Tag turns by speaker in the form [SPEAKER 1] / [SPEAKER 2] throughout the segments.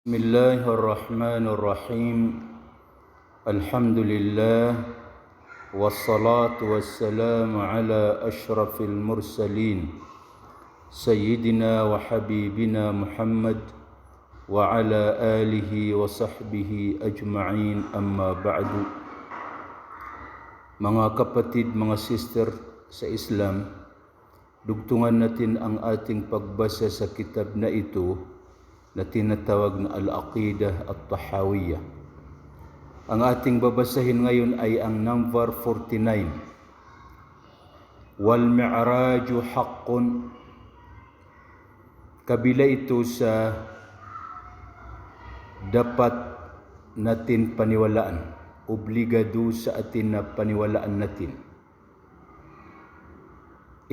[SPEAKER 1] Bismillahirrahmanirrahim. Alhamdulillah wassalatu wassalamu ala asyrafil mursalin sayyidina wa habibina Muhammad wa ala alihi wa sahbihi ajma'in, amma ba'du. Mga kapatid, mga sister sa Islam, dugtungan natin ang ating pagbasa sa kitab na ito na tinatawag na Al-Aqidah At-Tahawiyah. Ang ating babasahin ngayon ay ang number 49. Wal mi'raju haqqun. Kabila ito sa dapat natin paniwalaan, obligado sa atin na paniwalaan natin.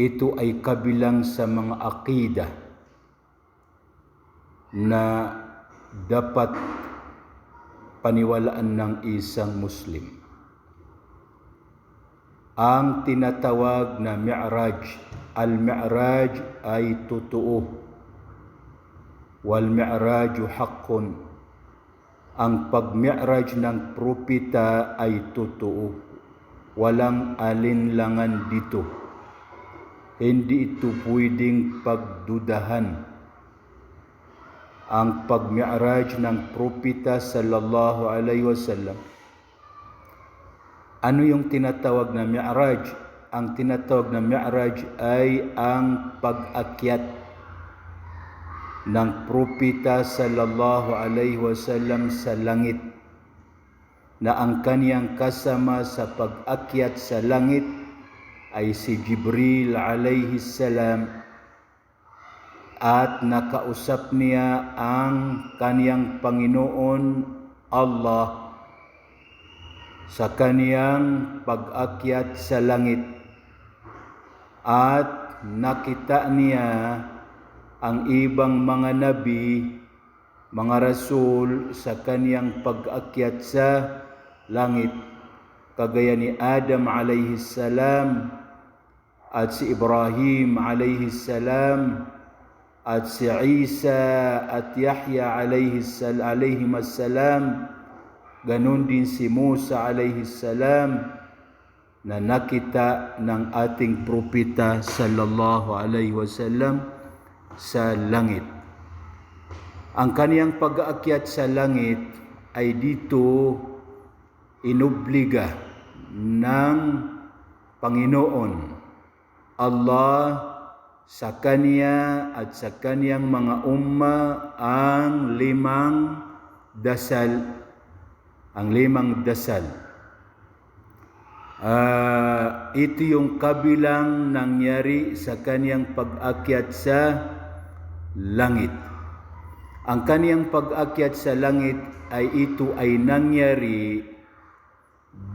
[SPEAKER 1] Ito ay kabilang sa mga aqidah na dapat paniwalaan ng isang Muslim. Ang tinatawag na mi'raj, al-mi'raj ay totoo. Wal mi'raju haqqun. Ang pag-mi'raj ng propeta ay totoo. Walang alinlangan dito. Hindi ito pwedeng pagdudahan. Ang pag-mi'raj ng propeta sallallahu alaihi wasallam. Ano yung tinatawag na mi'raj? Ang tinatawag na mi'raj ay ang pag-akyat ng propeta sallallahu alaihi wasallam sa langit, na ang kaniyang kasama sa pag-akyat sa langit ay si Jibril alaihi salam, at nakausap niya ang kaniyang Panginoon Allah sa kaniyang pag-akyat sa langit, at nakita niya ang ibang mga nabi, mga rasul sa kaniyang pag-akyat sa langit, kagaya ni Adam alayhi salam at si Ibrahim alayhi salam at si Isa at Yahya alayhi salam, ganun din si Musa alayhi salam, na nakita ng ating propeta sallallahu alayhi wasallam sa langit. Ang kaniyang pag-aakyat sa langit ay dito inobliga ng Panginoon Allah sa kaniya at sa kaniyang mga umma ang limang dasal. Ito yung kabilang nangyari sa kaniyang pag-akyat sa langit. Ang kaniyang pag-akyat sa langit ay ito ay nangyari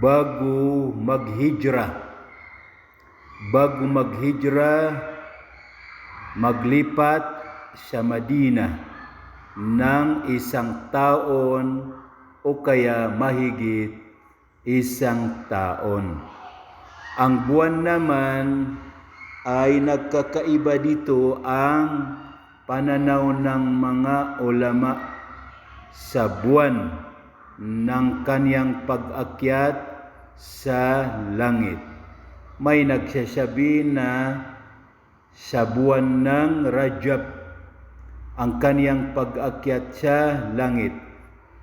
[SPEAKER 1] bago maghijra. Maglipat sa Madina ng 1 taon o kaya mahigit 1 taon. Ang buwan naman ay nagkakaiba dito ang pananaw ng mga ulama sa buwan ng kaniyang pag-akyat sa langit. May nagsasabi na sa buwan ng Rajab ang kaniyang pag-akyat sa langit,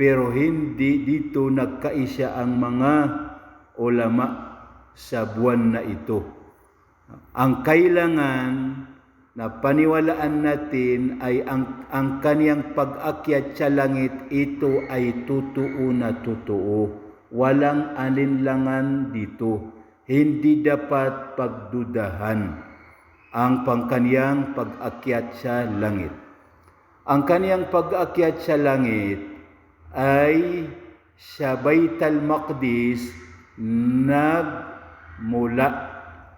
[SPEAKER 1] pero hindi dito nagkaisa ang mga ulama sa buwan na ito. Ang kailangan na paniwalaan natin ay ang kaniyang pag-akyat sa langit, ito ay totoo na totoo. Walang alinlangan dito. Hindi dapat pagdudahan ang pangkaniyang pag-akyat sa langit. Ang kaniyang pag-akyat sa langit ay sa Baitul Maqdis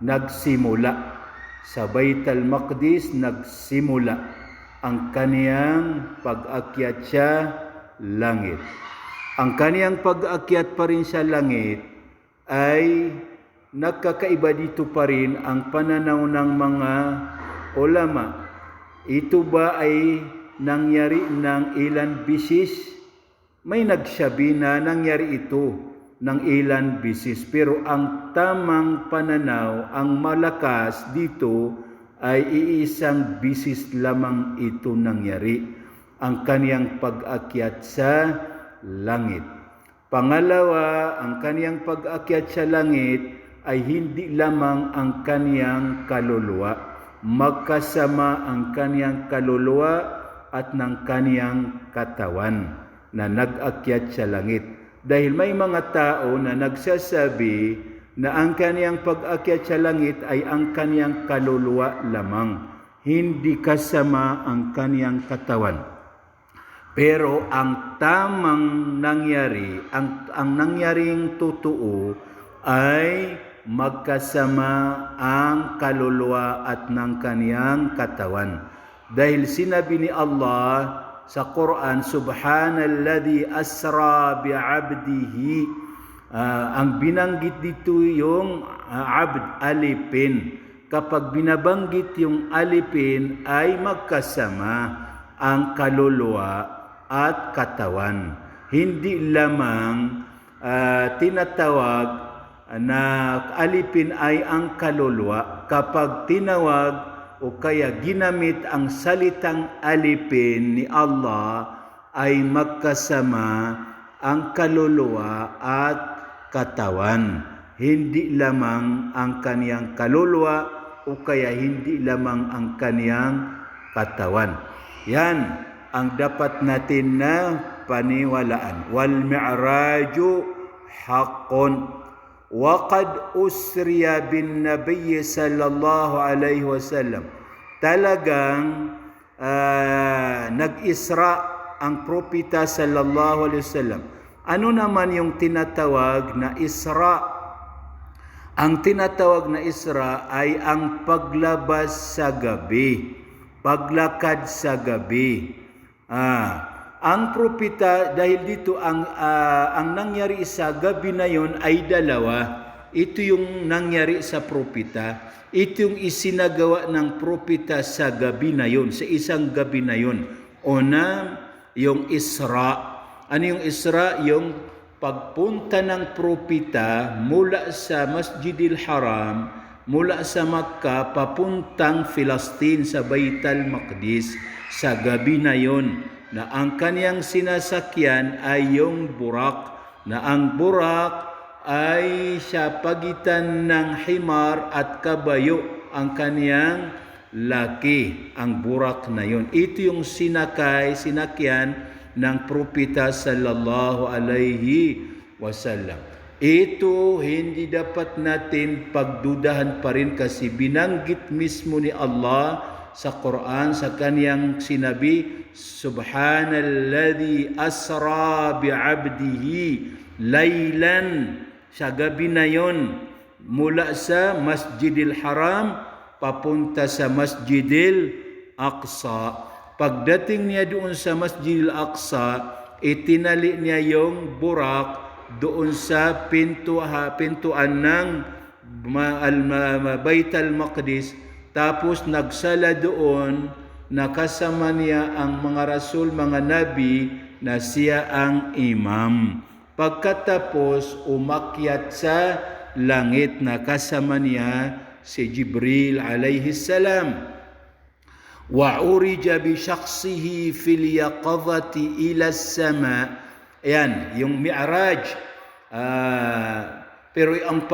[SPEAKER 1] nagsimula. Sa Baitul Maqdis nagsimula ang kaniyang pag-akyat sa langit. Ang kaniyang pag-akyat pa rin sa langit ay nagkakaiba dito pa rin ang pananaw ng mga ulama. Ito ba ay nangyari ng ilan bisis. May nagsabi na nangyari ito ng ilan bisis. Pero ang tamang pananaw, ang malakas dito ay iisang bisis lamang ito nangyari. Ang kaniyang pag-akyat sa langit. Pangalawa, ang kaniyang pag-akyat sa langit ay hindi lamang ang kaniyang kaluluwa. Magkasama ang kaniyang kaluluwa at ng kaniyang katawan na nag-akyat sa langit. Dahil may mga tao na nagsasabi na ang kaniyang pag-akyat sa langit ay ang kaniyang kaluluwa lamang, hindi kasama ang kaniyang katawan. Pero ang tamang nangyari, ang nangyaring totoo ay magkasama ang kaluluwa at ng kaniyang katawan. Dahil sinabi ni Allah sa Quran, Subhanalladhi asra bi'abdihi. Ang binanggit dito yung abd, alipin. Kapag binabanggit yung alipin ay magkasama ang kaluluwa at katawan. Hindi lamang tinatawag na alipin ay ang kaluluwa. Kapag tinawag o kaya ginamit ang salitang alipin ni Allah ay magkasama ang kaluluwa at katawan. Hindi lamang ang kaniyang kaluluwa o kaya hindi lamang ang kaniyang katawan. Yan ang dapat natin na paniwalaan. Wal mi'raju haqqun wa qad usriya bin nabiy sallallahu alaihi wasallam. Talagang nag-isra ang propeta sallallahu alaihi wasallam. Ano naman yung tinatawag na isra? Ang tinatawag na isra ay ang paglabas sa gabi, paglakad sa gabi. Ang propeta, dahil dito ang nangyari sa gabi na yon ay dalawa. Ito yung nangyari sa propeta. Ito yung isinagawa ng propeta sa gabi na yon, sa isang gabi na yon. Una, yung Isra. Ano yung Isra? Yung pagpunta ng propeta mula sa Masjidil Haram, mula sa Makkah, papuntang Filastin sa Baitul Maqdis sa gabi na yon, na ang kaniyang sinasakyan ay yung burak, na ang burak ay sa pagitan ng himar at kabayo, ang kaniyang laki, ang burak na yon. Ito yung sinakyan ng propeta sallallahu alaihi wasallam. Ito hindi dapat natin pagdudahan pa rin kasi binanggit mismo ni Allah sa Quran, sa kaniyang sinabi, Subhanalladhi asra bi'abdihi laylan, sa gabi na yon, mula sa Masjidil Haram papunta sa Masjidil Aqsa. Pagdating niya doon sa Masjidil Aqsa, itinali niya yung burak doon sa pintuan ng Baitul Maqdis. Tapos nagsala doon, nakasama niya ang mga rasul, mga nabi, na siya ang imam. Pagkatapos umakyat sa langit, nakasama niya si Jibril alayhi salam. Wa urija bi shakhsihi fil yaqadhati ila as-sama. Yan, yung Mi'raj. Pero ang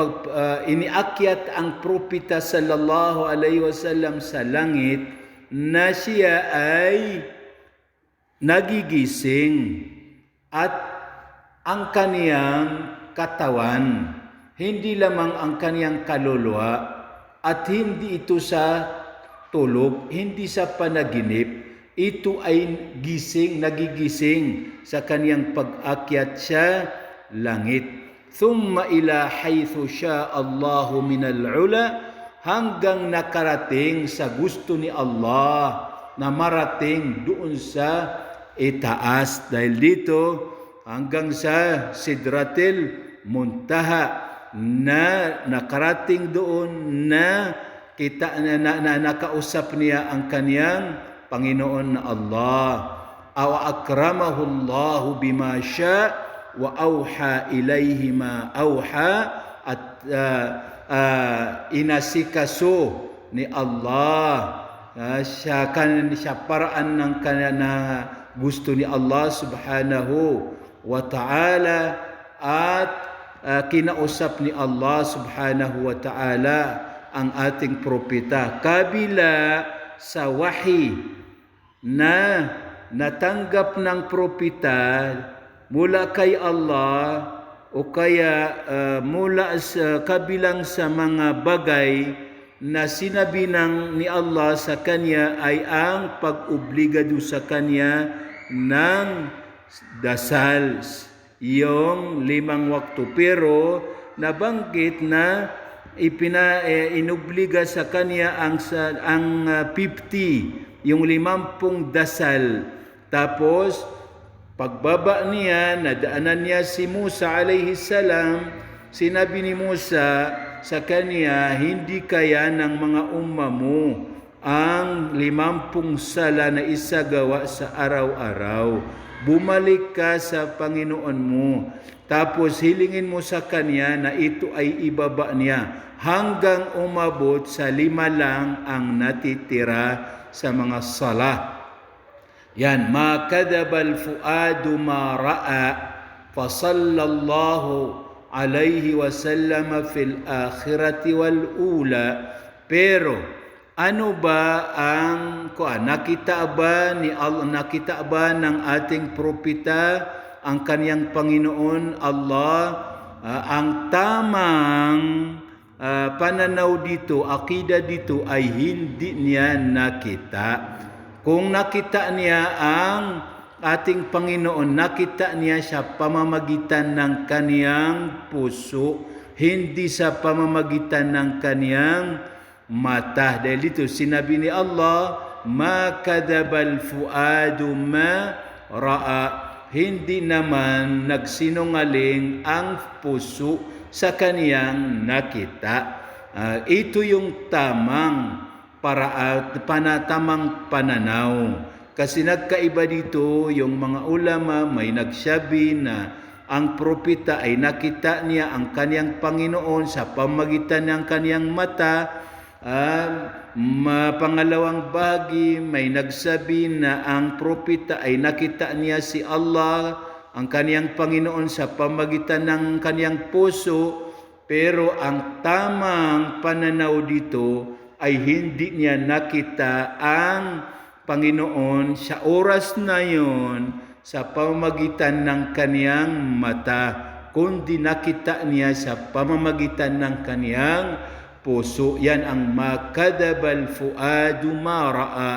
[SPEAKER 1] iniakyat ang propeta sallallahu alaihi wasallam sa langit na siya ay nagigising at ang kaniyang katawan, hindi lamang ang kaniyang kaluluwa, at hindi ito sa tulog, hindi sa panaginip, ito ay nagigising sa kaniyang pag-akyat sa langit. Thumma ila haythu syaa Allahu minal ula, hanggang nakarating sa gusto ni Allah na marating doon sa itaas. Dahil dito hanggang sa Sidratil Muntaha, na nakarating doon, na kita na nakausap niya ang kaniyang Panginoon na Allah. Aw akramahu Allahu bima sya wa auha ilayhi ma auha, at inasikaso ni Allah siya paraan ng na gusto ni Allah subhanahu wa ta'ala, at kinausap ni Allah subhanahu wa ta'ala ang ating propeta kabila sa wahi na natanggap ng propeta mula kay Allah o kaya mula sa kabilang sa mga bagay na sinabi ni Allah sa kanya ay ang pag-obligado sa kanya ng dasal, yung 5 waktu. Pero nabanggit na inobliga sa kanya ang 50, yung 50 dasal. Tapos pagbaba niya, nadaanan niya si Musa alayhi salam, sinabi ni Musa sa kanya, hindi kaya ng mga umma mo ang 50 sala na isagawa sa araw-araw. Bumalik ka sa Panginoon mo. Tapos hilingin mo sa kanya na ito ay ibaba niya hanggang umabot sa 5 lang ang natitira sa mga sala. Yan, ma kadabal fuadu ma ra'a fa sallallahu alayhi wa sallam fil akhirati wal ula. Pero ano ba ang nakita ba ni Allah, nakita ba ng ating propeta ang kaniyang Panginoon Allah? Ang tamang pananaw dito, akida dito ay hindi niya nakita. Kung nakita niya ang ating Panginoon, nakita niya sa pamamagitan ng kaniyang puso, hindi sa pamamagitan ng kaniyang mata. Dahil ito sinabi ni Allah, ma kadabal fuadu ma ra'a. Hindi naman nagsinungaling ang puso sa kaniyang nakita. Ito yung tamang tamang pananaw. Kasi nagkaiba dito yung mga ulama, may nagsabi na ang propeta ay nakita niya ang kaniyang Panginoon sa pamamagitan ng kaniyang mata. Pangalawang bahagi, may nagsabi na ang propeta ay nakita niya si Allah, ang kaniyang Panginoon, sa pamamagitan ng kaniyang puso. Pero ang tamang pananaw dito ay hindi niya nakita ang Panginoon sa oras na yon sa pamamagitan ng kaniyang mata, kundi nakita niya sa pamamagitan ng kaniyang puso. Yan ang makadabal fuadu ma ra'a.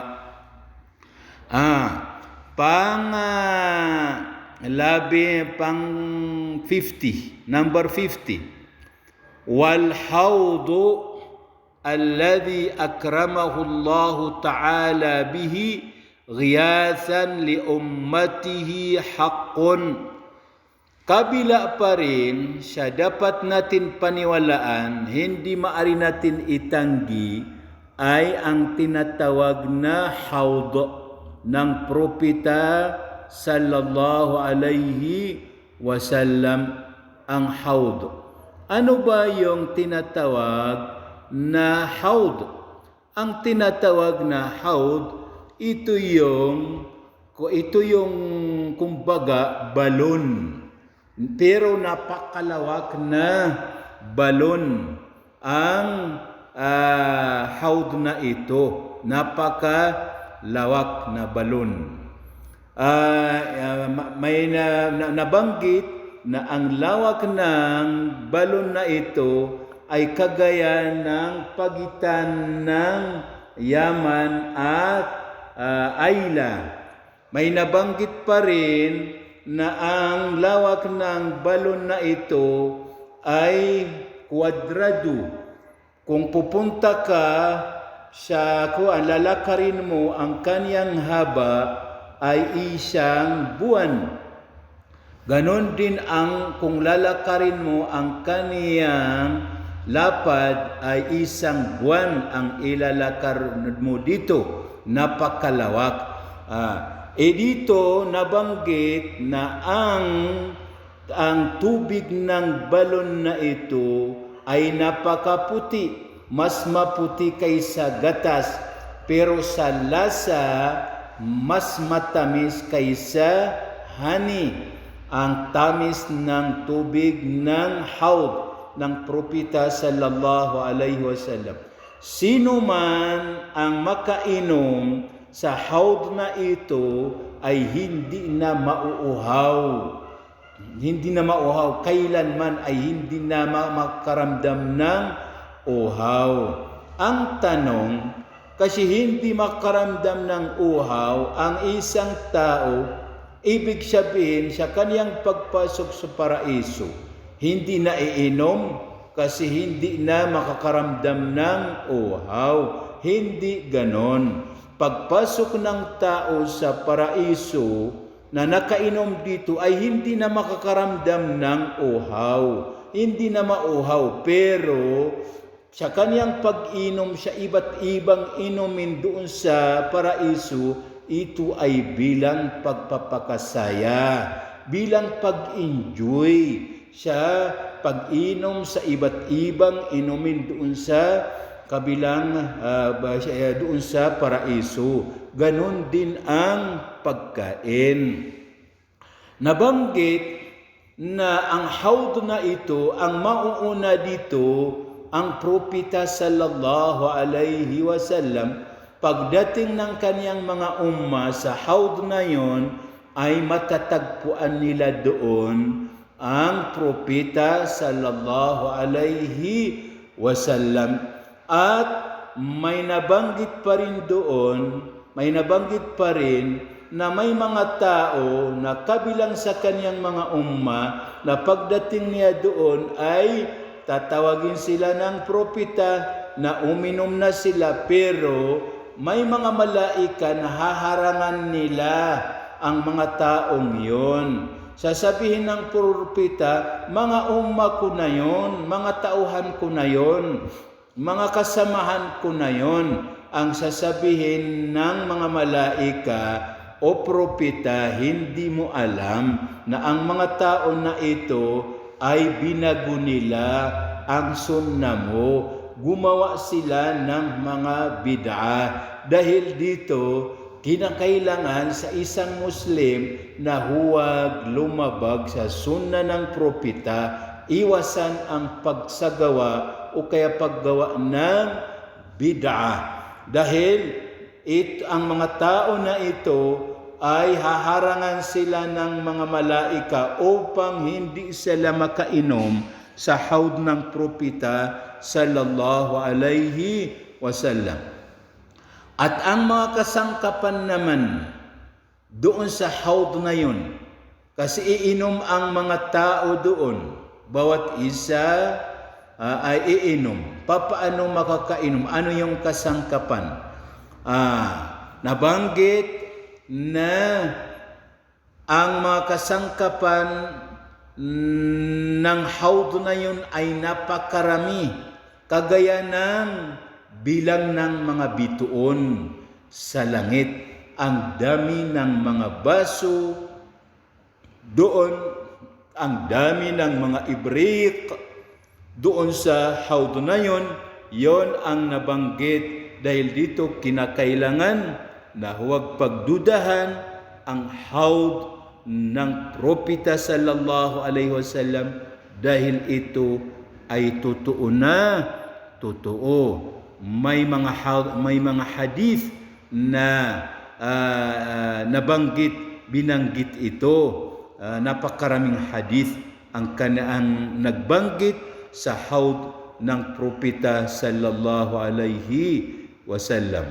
[SPEAKER 1] Pang 50, number 50. Wal haudu alladhi akramahu Allah ta'ala bihi ghiyasan li ummatihi haqqun. Kabila pa rin siya dapat natin paniwalaan, hindi maaari natin itanggi, ay ang tinatawag na haud ng propeta sallallahu alayhi wasallam. Ang haud, ano ba yung tinatawag na haud? Ang tinatawag na haud, ito yung kumbaga balon, pero napakalawak na balon. Ang haud na ito, napakalawak na balon. May nabanggit na ang lawak ng balon na ito ay kagaya ng pagitan ng Yaman at Ayla. May nabanggit pa rin na ang lawak ng balon na ito ay kwadrado. Kung pupunta ka sa lalakarin mo, ang kaniyang haba ay isang buwan. Ganon din kung lalakarin mo ang kaniyang lapad ay isang buwan ang ilalakar mo dito. Napakalawak. Dito nabanggit na ang tubig ng balon na ito ay napakaputi, mas maputi kaysa gatas, pero sa lasa mas matamis kaysa honey. Ang tamis ng tubig ng haud ng propeta sallallahu alaihi wasallam. Sino man ang makainom sa haud na ito ay hindi na mauuhaw. Hindi na mauuhaw. Kailanman ay hindi na makaramdam ng uhaw. Ang tanong, kasi hindi makaramdam ng uhaw ang isang tao, ibig sabihin sa kaniyang pagpasok sa paraiso, hindi na iinom kasi hindi na makakaramdam ng uhaw. Hindi ganon. Pagpasok ng tao sa paraiso na nakainom dito ay hindi na makakaramdam ng uhaw. Hindi na mauhaw, pero sa kaniyang pag-inom sa iba't ibang inumin doon sa paraiso, ito ay bilang pagpapakasaya, bilang pag-enjoy sa pag-inom sa iba't ibang inumin doon sa kabilang doon sa paraiso. Ganon din ang pagkain. Nabanggit na ang haud na ito, ang mauuna dito, ang propeta sallallahu alaihi wasallam. Pagdating ng kaniyang mga umma sa haud na yon, ay matatagpuan nila doon ang propeta sallallahu alaihi wasallam. At may nabanggit pa rin doon, na may mga tao na kabilang sa kaniyang mga umma na pagdating niya doon ay tatawagin sila ng propeta na uminom na sila, pero may mga malaika na haharangan nila ang mga taong yon. Sasabihin ng propeta, mga umma ko na yon, mga tauhan ko na yon, mga kasamahan ko na yon. Ang sasabihin ng mga malaika, o propeta, hindi mo alam na ang mga tao na ito ay binago nila ang sunna mo. Gumawa sila ng mga bid'ah. Dahil dito, kinakailangan sa isang Muslim na huwag lumabag sa sunna ng propeta. Iwasan ang pagsagawa o kaya paggawa ng bid'ah. Dahil ang mga tao na ito ay haharangan sila ng mga malaika upang hindi sila makainom sa haud ng propeta sallallahu alaihi wasallam. At ang mga kasangkapan naman doon sa haud na yun, kasi iinom ang mga tao doon, bawat isa ay iinom. Paano makakainom? Ano yung kasangkapan? Nabanggit na ang mga kasangkapan ng haud na yun ay napakarami, kagaya ng bilang ng mga bituon sa langit. Ang dami ng mga baso doon, ang dami ng mga ibrik doon sa haud na yon ang nabanggit. Dahil dito kinakailangan na huwag pagdudahan ang haud ng propeta sallallahu alaihi wasallam, dahil ito ay totoo na totoo. May mga hadith na binanggit ito. Napakaraming hadith ang nagbanggit sa haud ng propeta sallallahu alaihi wasallam.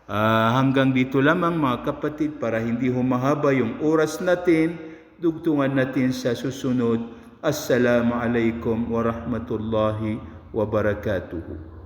[SPEAKER 1] Hanggang dito lamang mga kapatid, para hindi humahaba yung oras natin. Dugtungan natin sa susunod. Assalamu alaikum warahmatullahi wabarakatuh.